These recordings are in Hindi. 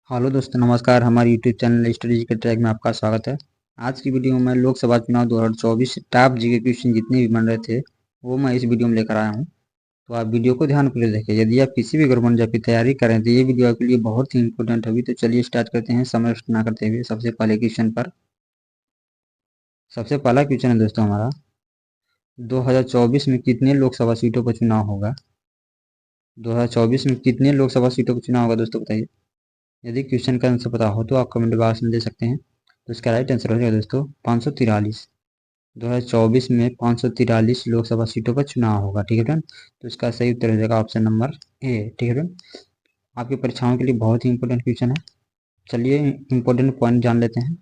हेलो दोस्तों, नमस्कार। हमारे यूट्यूब चैनल स्टडी के ट्रैक में आपका स्वागत है। आज की वीडियो में मैं लोकसभा चुनाव 2024 टॉप जीके क्वेश्चन जितने भी बन रहे थे वो मैं इस वीडियो में लेकर आया हूं। तो आप वीडियो को ध्यानपूर्वक देखें। यदि आप किसी भी गवर्नमेंट जॉब की तैयारी करें तो ये वीडियो आपके लिए बहुत ही इंपॉर्टेंट होगी। तो चलिए स्टार्ट करते हैं समय वेस्ट ना करते हुए। सबसे पहले क्वेश्चन पर सबसे पहला क्वेश्चन है दोस्तों हमारा, 2024 में कितने लोकसभा सीटों पर चुनाव होगा? 2024 में कितने लोकसभा सीटों पर चुनाव होगा दोस्तों, बताइए। यदि क्वेश्चन का आंसर पता हो तो आप कमेंट बॉक्स में दे सकते हैं। तो इसका राइट आंसर हो जाएगा दोस्तों 543। 2024 में 543 लोकसभा सीटों पर चुनाव होगा। ठीक है फ्रेंड, तो इसका सही उत्तर हो जाएगा ऑप्शन नंबर ए। ठीक है फ्रेंड, आपकी परीक्षाओं के लिए बहुत ही इंपॉर्टेंट क्वेश्चन है। चलिए इंपॉर्टेंट पॉइंट जान लेते हैं।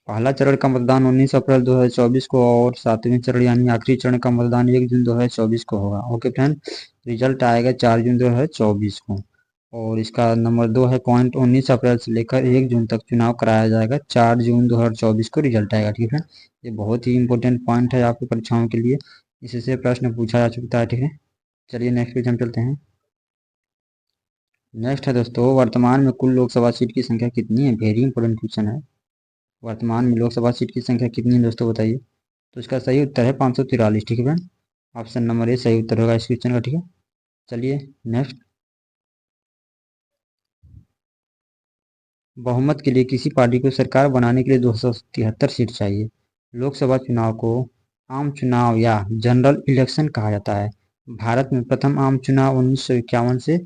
पहला चरण का मतदान 19 अप्रैल 2024 को और सातवें चरण यानी आखिरी चरण का मतदान 1 जून 2024 को होगा। ओके फ्रेंड, रिजल्ट आएगा 4 जून 2024 को। और इसका नंबर 2 है, पॉइंट 19 अप्रैल से लेकर 1 जून तक चुनाव कराया जाएगा। 4 जून 2024 को रिजल्ट आएगा। ठीक है, ये बहुत ही इंपॉर्टेंट पॉइंट है आपकी परीक्षाओं के लिए। इससे प्रश्न पूछा जा सकता है। ठीक है, चलिए नेक्स्ट क्वेश्चन चलते हैं। नेक्स्ट है दोस्तों, वर्तमान में कुल लोकसभा सीट की संख्या कितनी है? वेरी इंपॉर्टेंट क्वेश्चन है। वर्तमान में लोकसभा सीट की संख्या कितनी है दोस्तों, बताइए। तो इसका सही उत्तर है 543। ठीक है फ्रेंड, ऑप्शन नंबर ए सही उत्तर होगा इस क्वेश्चन का। ठीक है, चलिए नेक्स्ट। बहुमत के लिए किसी पार्टी को सरकार बनाने के लिए 273 सीट चाहिए। लोकसभा चुनाव को आम चुनाव या जनरल इलेक्शन कहा जाता है। भारत में प्रथम आम चुनाव 1951 से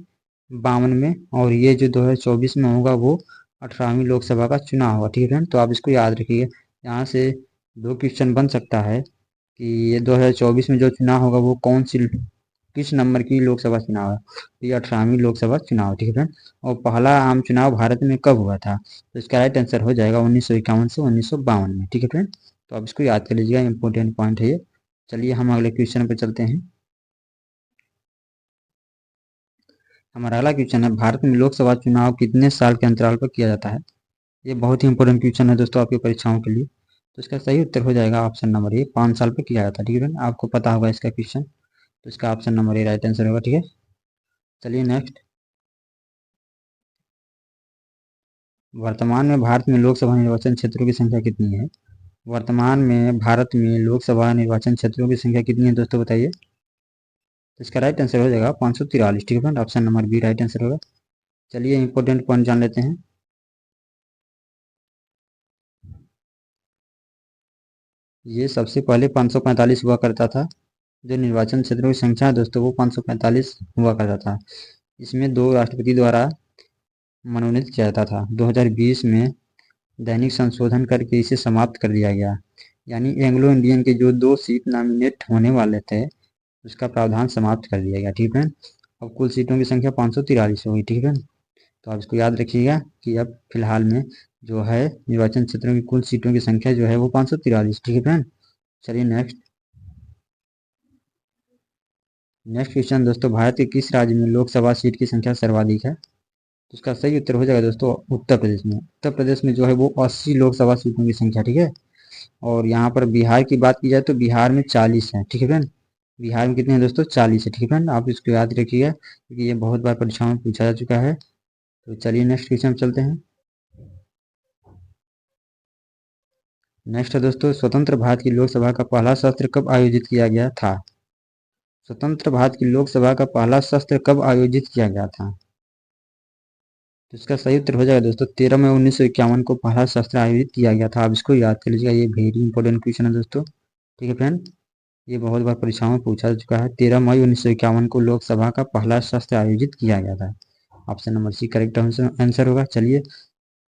52 में, और ये जो 2024 में होगा वो 18वीं लोकसभा का चुनाव होगा। ठीक है फ्रेंड, तो आप इसको याद रखिए। यहाँ से दो क्वेश्चन बन सकता है कि ये 2024 में जो चुनाव होगा वो कौन सी किस नंबर की लोकसभा चुनाव है। तो ये 18वीं लोकसभा चुनाव। ठीक है फ्रेंड, और पहला आम चुनाव भारत में कब हुआ था? तो इसका राइट आंसर हो जाएगा 1951 से 1952 में। ठीक है फ्रेंड, तो आप इसको याद कर लीजिएगा, इंपॉर्टेंट पॉइंट है ये। चलिए हम अगले क्वेश्चन पर चलते हैं। हमारा अगला क्वेश्चन है, भारत में लोकसभा चुनाव कितने साल के अंतराल पर किया जाता है? ये बहुत ही इंपॉर्टेंट क्वेश्चन है दोस्तों आपकी परीक्षाओं के लिए। तो इसका सही उत्तर हो जाएगा ऑप्शन नंबर ए, 5 साल पर किया जाता है। ठीक है फ्रेंड, आपको पता होगा इसका क्वेश्चन। तो इसका option number A right answer होगा। ठीक है, चलिए नेक्स्ट। वर्तमान में भारत में लोकसभा निर्वाचन क्षेत्रों की संख्या कितनी है? वर्तमान में भारत में लोकसभा निर्वाचन क्षेत्रों की संख्या कितनी है दोस्तों, बताइए। तो इसका राइट आंसर हो जाएगा 543। ठीक है friend, option number B right answer होगा। चलिए इंपॉर्टेंट पॉइंट जान लेते हैं। ये सबसे पहले 545 हुआ करता था। जो निर्वाचन क्षेत्रों की संख्या है दोस्तों वो 545 हुआ करता था। इसमें 2 राष्ट्रपति द्वारा मनोनीत किया जाता था। 2020 में दैनिक संशोधन करके इसे समाप्त कर दिया गया। यानी एंग्लो इंडियन के जो 2 सीट नॉमिनेट होने वाले थे उसका प्रावधान समाप्त कर दिया गया। ठीक है, अब कुल सीटों की संख्या 543 होगी। ठीक है, तो आप इसको याद रखिएगा कि अब फिलहाल में जो है निर्वाचन क्षेत्रों की कुल सीटों की संख्या जो है वो 543। ठीक है फ्रेंड, चलिए नेक्स्ट। नेक्स्ट क्वेश्चन दोस्तों, भारत के किस राज्य में लोकसभा सीट की संख्या सर्वाधिक है? तो इसका सही उत्तर हो जाएगा दोस्तों उत्तर प्रदेश में। उत्तर प्रदेश में जो है वो 80 लोकसभा सीटों की संख्या। ठीक है, और यहाँ पर बिहार की बात की जाए तो बिहार में 40 है। ठीक है फ्रेंड, बिहार में कितने हैं दोस्तों? 40 है। ठीक है फ्रेंड, आप इसको याद रखिएगा क्योंकि ये बहुत बार परीक्षाओं में पूछा जा चुका है। तो चलिए नेक्स्ट क्वेश्चन चलते हैं। नेक्स्ट है दोस्तों, स्वतंत्र भारत की लोकसभा का पहला सत्र कब आयोजित किया गया था? स्वतंत्र भारत की लोकसभा का पहला सत्र कब आयोजित किया गया था? तो इसका सही उत्तर हो जाएगा दोस्तों 13 मई 1951 को पहला सत्र आयोजित किया गया था। आप इसको याद कर लीजिएगा, ये वेरी इंपॉर्टेंट क्वेश्चन है दोस्तों। ठीक है फ्रेंड, ये बहुत बार परीक्षाओं में पूछा जा चुका है। 13 मई 1951 को लोकसभा का पहला सत्र आयोजित किया गया था। Option number C correct answer होगा। चलिए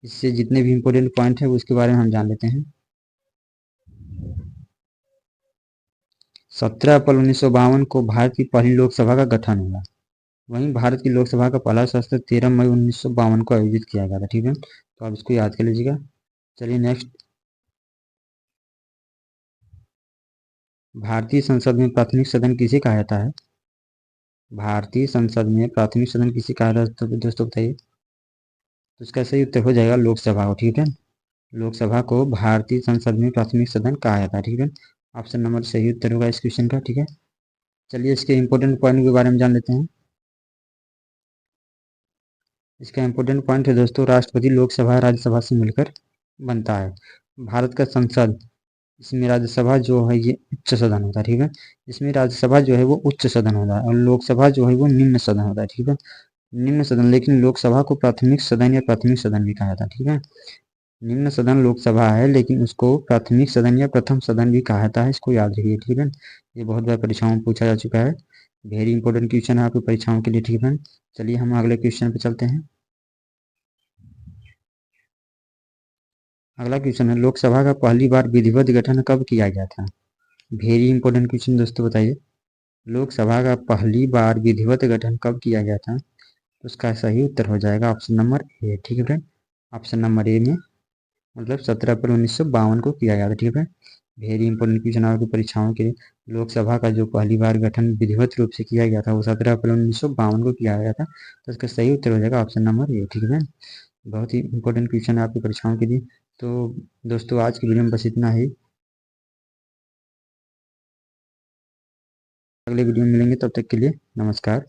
इससे जितने भी इंपॉर्टेंट पॉइंट है उसके बारे में हम जान लेते हैं। 17 अप्रैल 1952 को भारत की पहली लोकसभा का गठन हुआ। वहीं भारत की लोकसभा का पहला सत्र 13 मई 1952 को आयोजित किया गया था। ठीक है, तो आप इसको याद कर लीजिएगा। चलिए नेक्स्ट। भारतीय संसद में प्राथमिक सदन किसे कहा जाता है? भारतीय संसद में प्राथमिक सदन किसे कहा जाता है दोस्तों, बताइए। तो इसका सही उत्तर हो जाएगा लोकसभा को। ठीक है, लोकसभा को भारतीय संसद में प्राथमिक सदन कहा जाता है। ठीक है, ऑप्शन नंबर सही उत्तर होगा इस क्वेश्चन का। ठीक है, चलिए इसके इम्पोर्टेंट पॉइंट के बारे में जान लेते हैं। इसका इम्पोर्टेंट पॉइंट है दोस्तों, राष्ट्रपति लोकसभा राज्यसभा से मिलकर बनता है। भारत का संसद, इसमें राज्यसभा जो है ये उच्च सदन होता है, ठीक है। इसमें राज्यसभा जो है वो उच्च सदन होता है और लोकसभा जो है वो निम्न सदन होता है, ठीक है। निम्न सदन, लेकिन लोकसभा को प्राथमिक सदन या प्राथमिक सदन भी कहा जाता है, ठीक है। निम्न सदन लोकसभा है, लेकिन उसको प्राथमिक सदन या प्रथम सदन भी कहा जाता है, इसको याद रखिए, ठीक है। ये बहुत बार परीक्षाओं में पूछा जा चुका है, वेरी इंपॉर्टेंट क्वेश्चन है आपकी परीक्षाओं के लिए, ठीक है। चलिए हम अगले क्वेश्चन पे चलते हैं। अगला क्वेश्चन है, लोकसभा का पहली बार विधिवत गठन कब किया गया था? वेरी इंपॉर्टेंट क्वेश्चन दोस्तों, बताइए लोकसभा का पहली बार विधिवत गठन कब किया गया था? तो उसका सही उत्तर हो जाएगा ऑप्शन नंबर ए, ठीक है फ्रेंड। ऑप्शन नंबर ए में मतलब 17 अप्रैल 1952 को किया गया था, ठीक है। वेरी इंपॉर्टेंट क्वेश्चन आपकी परीक्षाओं के लिए। लोकसभा का जो पहली बार गठन विधिवत रूप से किया गया था वो 17 अप्रैल 1952 को किया गया था, तो इसका सही उत्तर हो जाएगा ऑप्शन नंबर ए, ठीक है। बहुत ही इंपॉर्टेंट क्वेश्चन है आपकी परीक्षाओं के लिए। तो दोस्तों आज की वीडियो में बस इतना ही, अगले वीडियो में मिलेंगे, तब तक के लिए नमस्कार।